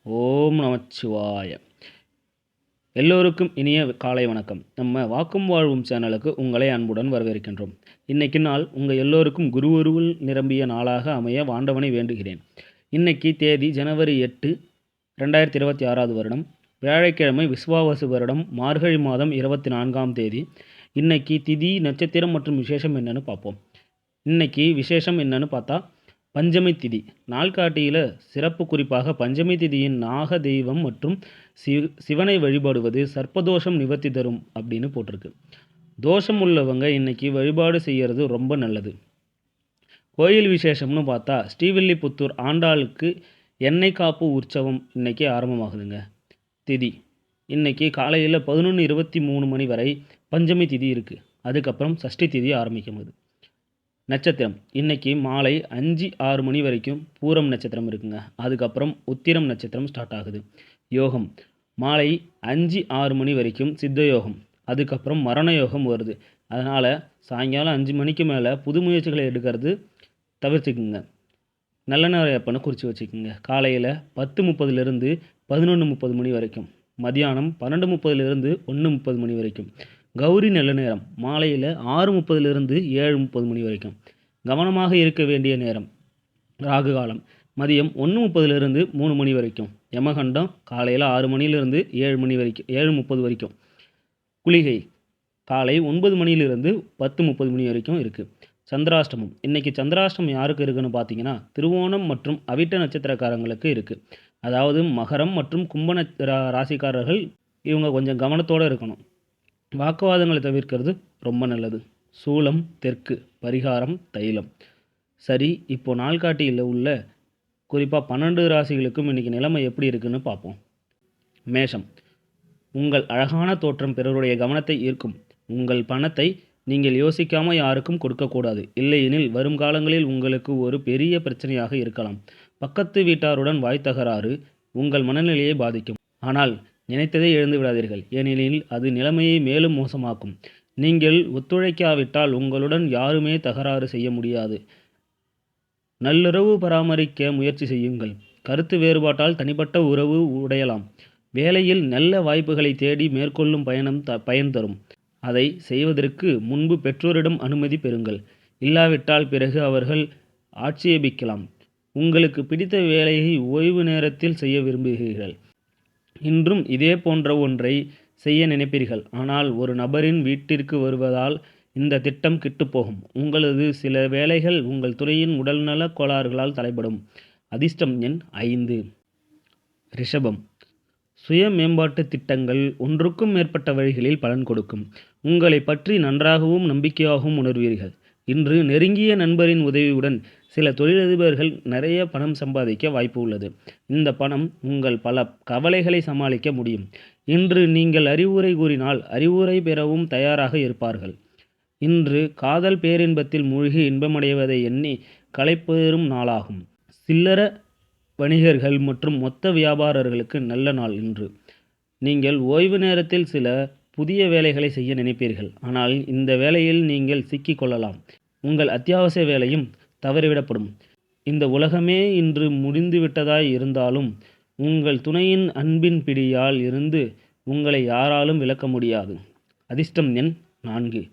ஓம் நமச்சிவாய. எல்லோருக்கும் இனிய காலை வணக்கம். நம்ம வாக்கும் வாழ்வும் சேனலுக்கு உங்களை அன்புடன் வரவேற்கின்றோம். இன்னைக்கு நாள் உங்கள் எல்லோருக்கும் குருவருள் நிரம்பிய நாளாக அமைய ஆண்டவனை வேண்டுகிறேன். இன்னைக்கு தேதி ஜனவரி 8, 2026 வருடம், வியாழக்கிழமை, விசுவாவசு வருடம், மார்கழி மாதம் 24ஆம் தேதி. இன்னைக்கு திதி, நட்சத்திரம் மற்றும் விசேஷம் என்னன்னு பார்ப்போம். இன்னைக்கு விசேஷம் என்னன்னு பார்த்தா பஞ்சமி திதி. நாள்காட்டியில் சிறப்பு குறிப்பாக பஞ்சமி திதியின் நாக தெய்வம் மற்றும் சிவனை வழிபாடுவது சர்ப்பதோஷம் நிவர்த்தி தரும் அப்படின்னு போட்டிருக்கு. தோஷம் உள்ளவங்க இன்னைக்கு வழிபாடு செய்கிறது ரொம்ப நல்லது. கோயில் விசேஷம்னு பார்த்தா ஸ்ரீவில்லிபுத்தூர் ஆண்டாளுக்கு எண்ணெய் காப்பு உற்சவம் இன்னைக்கு ஆரம்பமாகுதுங்க. திதி இன்னைக்கு காலையில் 11:23 மணி வரை பஞ்சமி திதி இருக்குது. அதுக்கப்புறம் சஷ்டி திதி ஆரம்பிக்கும்போது. நட்சத்திரம் இன்னைக்கு மாலை 5-6 மணி வரைக்கும் பூரம் நட்சத்திரம் இருக்குங்க. அதுக்கப்புறம் உத்திரம் நட்சத்திரம் ஸ்டார்ட் ஆகுது. யோகம் மாலை 5-6 மணி வரைக்கும் சித்த யோகம். அதுக்கப்புறம் மரண யோகம் வருது. அதனால் சாயங்காலம் 5 மணிக்கு மேலே புது முயற்சிகளை எடுக்கிறது தவிர்த்துக்குங்க. நல்ல நேரம் எப்போன்னு குறித்து வச்சுக்கோங்க. காலையில் 10:30லிருந்து 11:30 மணி வரைக்கும், மதியானம் 12:30லிருந்து 1:30 மணி வரைக்கும். கௌரி நல்ல நேரம் மாலையில் 6:30லிருந்து 7:30 மணி வரைக்கும். கவனமாக இருக்க வேண்டிய நேரம் ராகு காலம் மதியம் 1:30லிருந்து 3 மணி வரைக்கும். யமகண்டம் காலையில் 6 மணிலிருந்து 7 மணி வரைக்கும், 7:30 வரைக்கும். குளிகை காலை 9 மணிலிருந்து 10:30 மணி வரைக்கும் இருக்குது. சந்திராஷ்டமம் இன்னைக்கு சந்திராஷ்டமம் யாருக்கு இருக்குன்னு பார்த்தீங்கன்னா திருவோணம் மற்றும் அவிட்ட நட்சத்திரக்காரங்களுக்கு இருக்குது. அதாவது மகரம் மற்றும் கும்ப ராசிக்காரர்கள் இவங்க கொஞ்சம் கவனத்தோடு இருக்கணும். வாக்குவாதங்களை தவிர்க்கிறது ரொம்ப நல்லது. சூலம் தெற்கு, பரிகாரம் தைலம். சரி, இப்போ நாள்காட்டியில் உள்ள குறிப்பாக 12 ராசிகளுக்கும் இன்றைக்கி நிலைமை எப்படி இருக்குன்னு பார்ப்போம். மேஷம் உங்கள் அழகான தோற்றம் பிறருடைய கவனத்தை ஈர்க்கும். உங்கள் பணத்தை நீங்கள் யோசிக்காமல் யாருக்கும் கொடுக்கக்கூடாது. இல்லையெனில் வரும் காலங்களில் உங்களுக்கு ஒரு பெரிய பிரச்சனையாக இருக்கலாம். பக்கத்து வீட்டாருடன் வாய் தகராறு உங்கள் மனநிலையை பாதிக்கும். ஆனால் நினைத்ததை இழந்து விடாதீர்கள், ஏனெனில் அது நிலைமையை மேலும் மோசமாக்கும். நீங்கள் ஒத்துழைக்காவிட்டால் உங்களுடன் யாருமே தகராறு செய்ய முடியாது. நல்லுறவு பராமரிக்க முயற்சி செய்யுங்கள். கருத்து வேறுபாட்டால் தனிப்பட்ட உறவு உடையலாம். வேலையில் நல்ல வாய்ப்புகளை தேடி மேற்கொள்ளும் பயணம் பயன் தரும். அதை செய்வதற்கு முன்பு பெற்றோரிடம் அனுமதி பெறுங்கள். இல்லாவிட்டால் பிறகு அவர்கள் ஆட்சேபிக்கலாம். உங்களுக்கு பிடித்த வேலையை ஓய்வு நேரத்தில் செய்ய விரும்புகிறீர்கள். இன்றும் இதே போன்ற ஒன்றை செய்ய நினைப்பீர்கள். ஆனால் ஒரு நபரின் வீட்டிற்கு வருவதால் இந்த திட்டம் கிட்டுப்போகும். உங்களது சில வேலைகள் உங்கள் துறையின் உடல்நல கோளாறுகளால் தடைபடும். அதிர்ஷ்டம் எண் 5. ரிஷபம் சுய மேம்பாட்டு திட்டங்கள் ஒன்றுக்கும் மேற்பட்ட வழிகளில் பலன் கொடுக்கும். உங்களை பற்றி நன்றாகவும் நம்பிக்கையாகவும் உணர்வீர்கள். இன்று நெருங்கிய நண்பரின் உதவியுடன் சில தொழிலதிபர்கள் நிறைய பணம் சம்பாதிக்க வாய்ப்பு உள்ளது. இந்த பணம் உங்கள் பல கவலைகளை சமாளிக்க முடியும். இன்று நீங்கள் அறிவுரை கூறினால் அறிவுரை பெறவும் தயாராக இருப்பார்கள். இன்று காதல் பேரின்பத்தில் மூழ்கி இன்பமடைவதை எண்ணி களைப்பெறும் நாளாகும். சில்லற வணிகர்கள் மற்றும் மொத்த வியாபாரர்களுக்கு நல்ல நாள் இன்று. நீங்கள் ஓய்வு நேரத்தில் சில புதிய வேலைகளை செய்ய நினைப்பீர்கள். ஆனால் இந்த வேலையில் நீங்கள் சிக்கிக் கொள்ளலாம். உங்கள் அத்தியாவசிய வேலையும் தவறிவிடப்படும். இந்த உலகமே இன்று முடிந்துவிட்டதாய் இருந்தாலும் உங்கள் துணையின் அன்பின் பிடியால் இருந்து உங்களை யாராலும் விலக்க முடியாது. அதிர்ஷ்டம் எண் 4.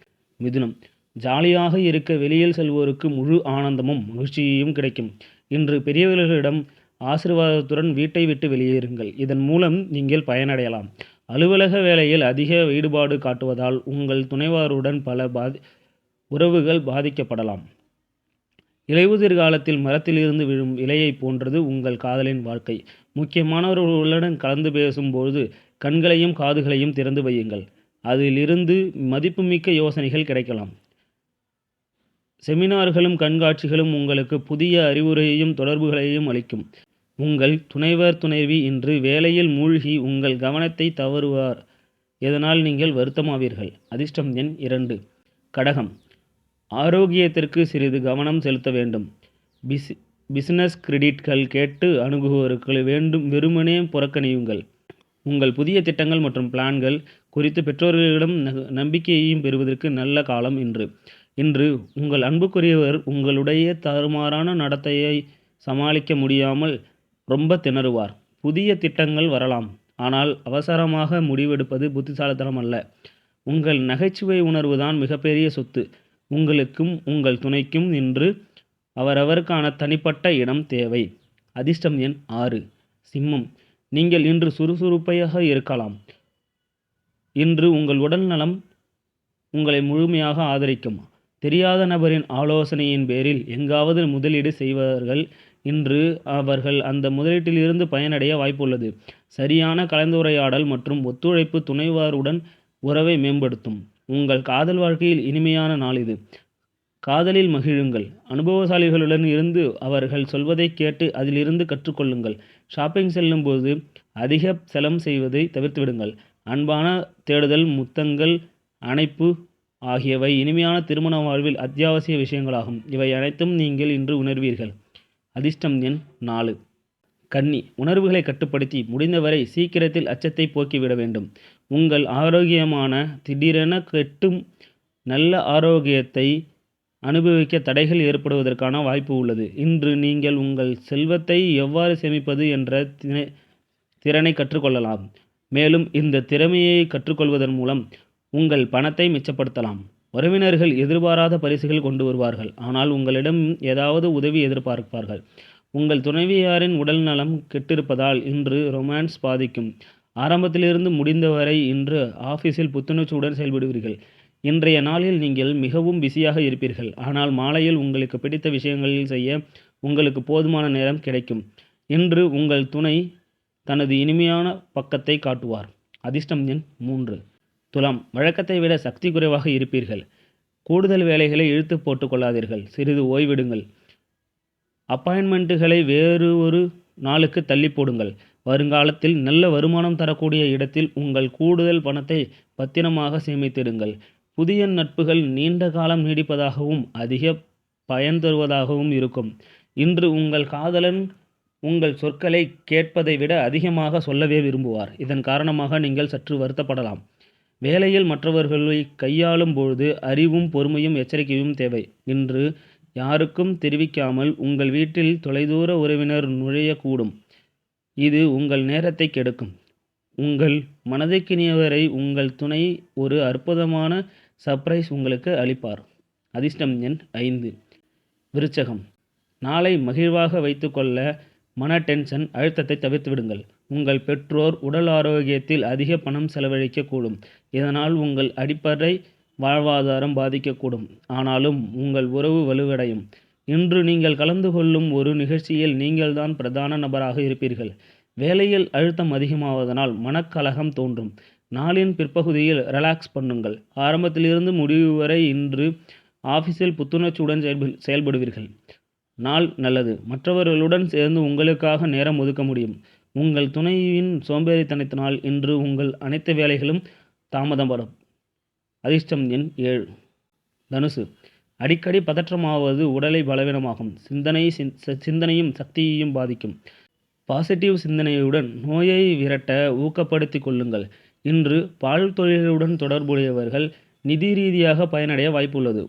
மிதுனம் ஜாலியாக இருக்க வெளியில் செல்வோருக்கு முழு ஆனந்தமும் மகிழ்ச்சியும் கிடைக்கும். இன்று பெரியவர்களிடம் ஆசீர்வாதத்துடன் வீட்டை விட்டு வெளியேறுங்கள். இதன் மூலம் நீங்கள் பயனடையலாம். அலுவலக வேலையில் அதிக ஈடுபாடு காட்டுவதால் உங்கள் துணைவாருடன் பல உறவுகள் பாதிக்கப்படலாம். இலையுதிர் காலத்தில் மரத்திலிருந்து விழும் இலையை போன்றது உங்கள் காதலின் வாழ்க்கை. முக்கியமானவர்களுடன் கலந்து பேசும்போது கண்களையும் காதுகளையும் திறந்து வையுங்கள். அதிலிருந்து மதிப்புமிக்க யோசனைகள் கிடைக்கலாம். செமினார்களும் கண்காட்சிகளும் உங்களுக்கு புதிய அறிவுரையையும் தொடர்புகளையும் அளிக்கும். உங்கள் துணைவர் துணைவி இன்று வேலையில் மூழ்கி உங்கள் கவனத்தை தவறுவார். இதனால் நீங்கள் வருத்தமாவீர்கள். அதிர்ஷ்டம் எண் 2. கடகம் ஆரோக்கியத்திற்கு சிறிது கவனம் செலுத்த வேண்டும். பிசினஸ் கிரெடிட்கள் கேட்டு அணுகுவோருக்கு வெறுமனே புறக்கணியுங்கள். உங்கள் புதிய திட்டங்கள் மற்றும் பிளான்கள் குறித்து பெற்றோர்களிடம் நம்பிக்கையையும் பெறுவதற்கு நல்ல காலம் இன்று. இன்று உங்கள் அன்புக்குரியவர் உங்களுடைய தாறுமாறான நடத்தையை சமாளிக்க முடியாமல் ரொம்ப திணறுவார். புதிய திட்டங்கள் வரலாம். ஆனால் அவசரமாக முடிவெடுப்பது புத்திசாலித்தனம் அல்ல. உங்கள் நகைச்சுவை உணர்வுதான் மிகப்பெரிய சொத்து. உங்களுக்கும் உங்கள் துணைக்கும் இன்று அவரவருக்கான தனிப்பட்ட இடம் தேவை. அதிர்ஷ்டம் எண் 6. சிம்மம். நீங்கள் இன்று சுறுசுறுப்பாக இருக்கலாம். இன்று உங்கள் உடல் நலம் உங்களை முழுமையாக ஆதரிக்கும். தெரியாத நபரின் ஆலோசனையின் பேரில் எங்காவது முதலீடு செய்வார்கள். இன்று அவர்கள் அந்த முதலீட்டிலிருந்து பயனடைய வாய்ப்புள்ளது. சரியான கலந்துரையாடல் மற்றும் ஒத்துழைப்பு துணைவருடன் உறவை மேம்படுத்தும். உங்கள் காதல் வாழ்க்கையில் இனிமையான நாள் இது. காதலில் மகிழுங்கள். அனுபவசாலிகளுடன் இருந்து அவர்கள் சொல்வதை கேட்டு அதிலிருந்து கற்றுக்கொள்ளுங்கள். ஷாப்பிங் செல்லும்போது அதிக செலவு செய்வதை தவிர்த்துவிடுங்கள். அன்பான தேடுதல், முத்தங்கள், அணைப்பு ஆகியவை இனிமையான திருமண வாழ்வில் அத்தியாவசிய விஷயங்களாகும். இவை அனைத்தும் நீங்கள் இன்று உணர்வீர்கள். அதிர்ஷ்டம் எண் 4. கன்னி. உணர்வுகளை கட்டுப்படுத்தி முடிந்தவரை சீக்கிரத்தில் அச்சத்தை போக்கிவிட வேண்டும். உங்கள் ஆரோக்கியமான திடீரென கெட்டும் நல்ல ஆரோக்கியத்தை அனுபவிக்க தடைகள் ஏற்படுவதற்கான வாய்ப்பு உள்ளது. இன்று நீங்கள் உங்கள் செல்வத்தை எவ்வாறு சேமிப்பது என்ற திறனை கற்றுக்கொள்ளலாம். மேலும் இந்த திறமையை கற்றுக்கொள்வதன் மூலம் உங்கள் பணத்தை மிச்சப்படுத்தலாம். உறவினர்கள் எதிர்பாராத பரிசுகள் கொண்டு வருவார்கள். ஆனால் உங்களிடம் ஏதாவது உதவி எதிர்பார்ப்பார்கள். உங்கள் துணைவியாரின் உடல் நலம் கெட்டிருப்பதால் இன்று ரொமான்ஸ் பாதிக்கும். ஆரம்பத்திலிருந்து முடிந்தவரை இன்று ஆஃபீஸில் புத்துணர்ச்சியுடன் செயல்படுவீர்கள். இன்றைய நாளில் நீங்கள் மிகவும் பிஸியாக இருப்பீர்கள். ஆனால் மாலையில் உங்களுக்கு பிடித்த விஷயங்களில் செய்ய உங்களுக்கு போதுமான நேரம் கிடைக்கும். இன்று உங்கள் துணை தனது இனிமையான பக்கத்தை காட்டுவார். அதிர்ஷ்டம் எண் 3. துலாம். வழக்கத்தை விட சக்தி குறைவாக இருப்பீர்கள். கூடுதல் வேலைகளை இழுத்து போட்டுக் கொள்ளாதீர்கள். சிறிது ஓய்விடுங்கள். அப்பாயின்மெண்ட்டுகளை வேறு ஒரு நாளுக்கு தள்ளி போடுங்கள். வருங்காலத்தில் நல்ல வருமானம் தரக்கூடிய இடத்தில் உங்கள் கூடுதல் பணத்தை பத்திரமாக சேமித்திடுங்கள். புதிய நட்புகள் நீண்ட காலம் நீடிப்பதாகவும் அதிக பயன் தருவதாகவும் இருக்கும். இன்று உங்கள் காதலன் உங்கள் சொற்களை கேட்பதை விட அதிகமாக சொல்லவே விரும்புவார். இதன் காரணமாக நீங்கள் சற்று வருத்தப்படலாம். வேலையில் மற்றவர்களை கையாளும் பொழுது அறிவும் பொறுமையும் எச்சரிக்கையும் தேவை. இன்று யாருக்கும் தெரிவிக்காமல் உங்கள் வீட்டில் தொலைதூர உறவினர் நுழையக்கூடும். இது உங்கள் நேரத்தை கெடுக்கும். உங்கள் மனதிற்கினியவரை உங்கள் துணை ஒரு அற்புதமான சர்ப்ரைஸ் உங்களுக்கு அளிப்பார். அதிர்ஷ்டம் எண் 5. விருச்சகம். நாளை மகிழ்வாக வைத்துக்கொள்ள மன டென்ஷன், அழுத்தத்தை தவிர்த்து விடுங்கள். உங்கள் பெற்றோர் உடல் ஆரோக்கியத்தில் அதிக பணம் செலவழிக்கக்கூடும். இதனால் உங்கள் அடிப்படை வாழ்வாதாரம் பாதிக்கக்கூடும். ஆனாலும் உங்கள் உறவு வலுவடையும். இன்று நீங்கள் கலந்து கொள்ளும் ஒரு நிகழ்ச்சியில் நீங்கள்தான் பிரதான நபராக இருப்பீர்கள். வேலையில் அழுத்தம் அதிகமாவதனால் மனக்கலகம் தோன்றும். நாளின் பிற்பகுதியில் ரிலாக்ஸ் பண்ணுங்கள். ஆரம்பத்திலிருந்து முடிவு வரை இன்று ஆஃபீஸில் புத்துணர்ச்சியுடன் செயல்படுவீர்கள். நாள் நல்லது. மற்றவர்களுடன் சேர்ந்து உங்களுக்காக நேரம் ஒதுக்க முடியும். உங்கள் துணையின் சோம்பேறித்தனத்தினால் இன்று உங்கள் அனைத்து வேலைகளும் தாமதப்படும். அதிர்ஷ்டம் எண் 7. தனுசு. அடிக்கடி பதற்றமாவது உடலை பலவீனமாகும். சிந்தனையும் சக்தியையும் பாதிக்கும். பாசிட்டிவ் சிந்தனையுடன் நோயை விரட்ட ஊக்கப்படுத்திக் கொள்ளுங்கள். இன்று பால் தொழிலுடன் தொடர்புடையவர்கள் நிதி ரீதியாக பயனடைய வாய்ப்புள்ளது.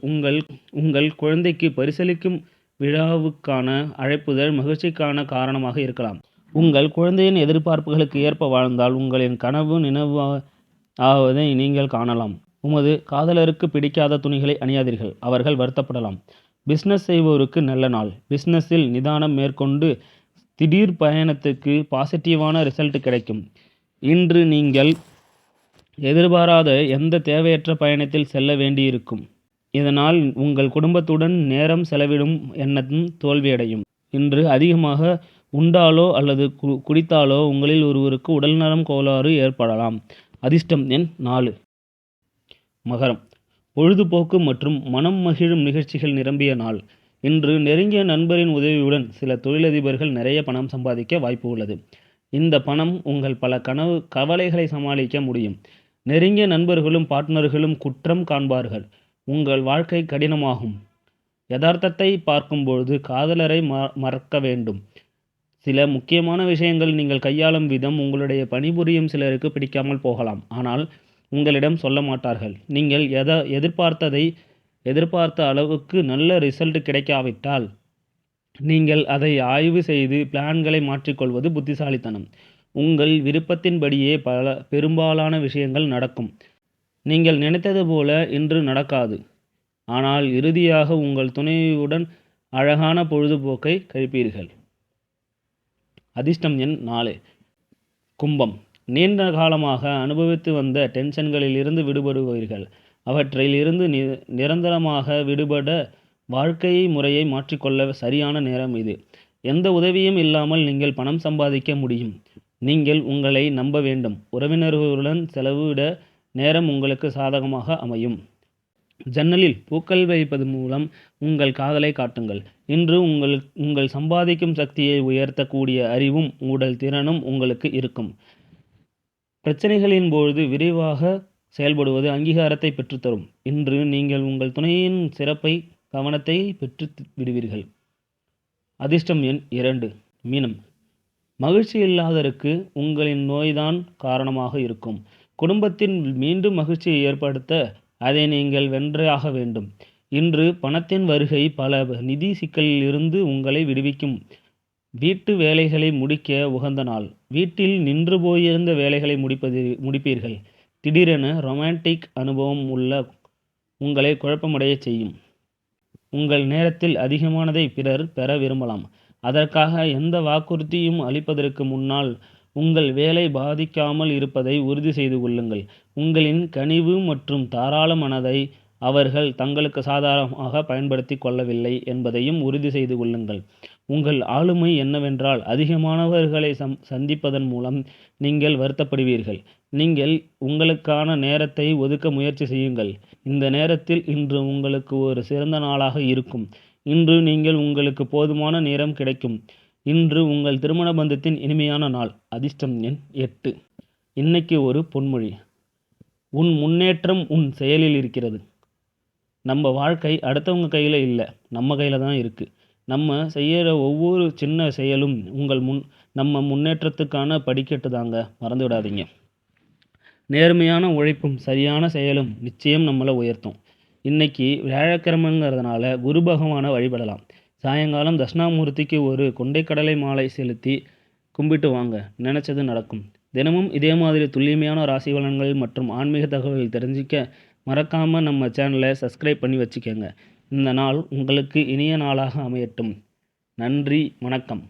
உங்கள் குழந்தைக்கு பரிசளிக்கும் விழாவுக்கான அழைப்புதல் மகிழ்ச்சிக்கான காரணமாக இருக்கலாம். உங்கள் குழந்தையின் எதிர்பார்ப்புகளுக்கு ஏற்ப வாழ்ந்தால் உங்களின் கனவு நினைவு ஆவதை நீங்கள் காணலாம். உமது காதலருக்கு பிடிக்காத துணிகளை அணியாதீர்கள். அவர்கள் வருத்தப்படலாம். பிஸ்னஸ் செய்வோருக்கு நல்ல நாள். பிஸ்னஸில் நிதானம் மேற்கொண்டு திடீர் பயணத்துக்கு பாசிட்டிவான ரிசல்ட் கிடைக்கும். இன்று நீங்கள் எதிர்பாராத எந்த தேவையற்ற பயணத்தில் செல்ல வேண்டியிருக்கும். இதனால் உங்கள் குடும்பத்துடன் நேரம் செலவிடும் எண்ணம் தோல்வியடையும். இன்று அதிகமாக உண்டாலோ அல்லது குடித்தாலோ உங்களில் ஒருவருக்கு உடல்நலம் கோளாறு ஏற்படலாம். அதிர்ஷ்டம் எண் 4. மகரம். பொழுதுபோக்கு மற்றும் மனம் மகிழும் நிகழ்ச்சிகள் நிரம்பிய நாள். இன்று நெருங்கிய நண்பரின் உதவியுடன் சில தொழிலதிபர்கள் நிறைய பணம் சம்பாதிக்க வாய்ப்பு உள்ளது. இந்த பணம் உங்கள் பல கவலைகளை சமாளிக்க முடியும். நெருங்கிய நண்பர்களும் பார்ட்னர்களும் குற்றம் காண்பார்கள். உங்கள் வாழ்க்கை கடினமாகும். யதார்த்தத்தை பார்க்கும்பொழுது காதலரை மறக்க வேண்டும். சில முக்கியமான விஷயங்கள் நீங்கள் கையாளும் விதம் உங்களுடைய பணிபுரியும் சிலருக்கு பிடிக்காமல் போகலாம். ஆனால் உங்களிடம் சொல்ல மாட்டார்கள். நீங்கள் எதிர்பார்த்த அளவுக்கு நல்ல ரிசல்ட் கிடைக்காவிட்டால் நீங்கள் அதை ஆய்வு செய்து பிளான்களை மாற்றிக்கொள்வது புத்திசாலித்தனம். உங்கள் விருப்பத்தின்படியே பெரும்பாலான விஷயங்கள் நடக்கும். நீங்கள் நினைத்தது போல இன்று நடக்காது. ஆனால் இறுதியாக உங்கள் துணையுடன் அழகான பொழுதுபோக்கை கழிப்பீர்கள். அதிர்ஷ்டம் எண் 4. கும்பம். நீண்ட காலமாக அனுபவித்து வந்த டென்ஷன்களிலிருந்து விடுபடுவீர்கள். அவற்றில் இருந்து நிரந்தரமாக விடுபட வாழ்க்கை முறையை மாற்றிக்கொள்ள சரியான நேரம் இது. எந்த உதவியும் இல்லாமல் நீங்கள் பணம் சம்பாதிக்க முடியும். நீங்கள் உங்களை நம்ப வேண்டும். உறவினர்களுடன் செலவிட நேரம் உங்களுக்கு சாதகமாக அமையும். ஜன்னலில் பூக்கள் வைப்பது மூலம் உங்கள் காதலை காட்டுங்கள். இன்று உங்கள் சம்பாதிக்கும் சக்தியை உயர்த்தக்கூடிய அறிவும் உடல் திறனும் உங்களுக்கு இருக்கும். பிரச்சனைகளின் போது விரைவாக செயல்படுவது அங்கீகாரத்தை பெற்றுத்தரும். இன்று நீங்கள் உங்கள் துணையின் சிறப்பை கவனத்தை பெற்று விடுவீர்கள். அதிர்ஷ்டம் எண் 2. மீனம். மகிழ்ச்சி இல்லாததற்கு உங்களின் நோய்தான் காரணமாக இருக்கும். குடும்பத்தில் மீண்டும் மகிழ்ச்சியை ஏற்படுத்த அதை நீங்கள் வென்றாக வேண்டும். இன்று பணத்தின் வருகை பல நிதி சிக்கலில் இருந்து உங்களை விடுவிக்கும். வீட்டு வேலைகளை முடிக்க உகந்த நாள். வீட்டில் நின்று போயிருந்த வேலைகளை முடிப்பீர்கள். திடீரென ரொமான்டிக் அனுபவம் உங்களை குழப்பமடைய செய்யும். உங்கள் நேரத்தில் அதிகமானதை பிறர் பெற விரும்பலாம். அதற்காக எந்த வாக்குறுதியும் அளிப்பதற்கு முன்னால் உங்கள் வேலை பாதிக்காமல் இருப்பதை உறுதி செய்து கொள்ளுங்கள். உங்களின் கனிவு மற்றும் தாராள மனதை அவர்கள் தங்களுக்கு சாதகமாக பயன்படுத்தி கொள்ளவில்லை என்பதையும் உறுதி செய்து கொள்ளுங்கள். உங்கள் ஆளுமை என்னவென்றால் அதிகமானவர்களை சந்திப்பதன் மூலம் நீங்கள் வருத்தப்படுவீர்கள். நீங்கள் உங்களுக்கான நேரத்தை ஒதுக்க முயற்சி செய்யுங்கள். இந்த நேரத்தில் இன்று உங்களுக்கு ஒரு சிறந்த நாளாக இருக்கும். இன்று நீங்கள் உங்களுக்கு போதுமான நேரம் கிடைக்கும். இன்று உங்கள் திருமண பந்தத்தின் இனிமையான நாள். அதிர்ஷ்டம் எண் 8. இன்னைக்கு ஒரு பொன்மொழி. உன் முன்னேற்றம் உன் செயலில் இருக்கிறது. நம்ம வாழ்க்கை அடுத்தவங்க கையில் இல்லை, நம்ம கையில் தான் இருக்குது. நம்ம செய்கிற ஒவ்வொரு சின்ன செயலும் நம்ம முன்னேற்றத்துக்கான படிக்கட்டு தாங்க, மறந்து விடாதீங்க. நேர்மையான உழைப்பும் சரியான செயலும் நிச்சயம் நம்மளை உயர்த்தும். இன்னைக்கு வியாழக்கிழமைங்கிறதுனால குரு பகவானை வழிபடலாம். சாயங்காலம் தட்சிணாமூர்த்திக்கு ஒரு கொண்டைக்கடலை மாலை செலுத்தி கும்பிட்டு வாங்க, நினச்சது நடக்கும். தினமும் இதே மாதிரி துல்லியமான ராசி பலன்கள் மற்றும் ஆன்மீக தகவல்கள் தெரிஞ்சிக்க மறக்காமல் நம்ம சேனலை சப்ஸ்கிரைப் பண்ணி வச்சுக்கோங்க. இந்த நாள் உங்களுக்கு இனிய நாளாக அமையட்டும். நன்றி, வணக்கம்.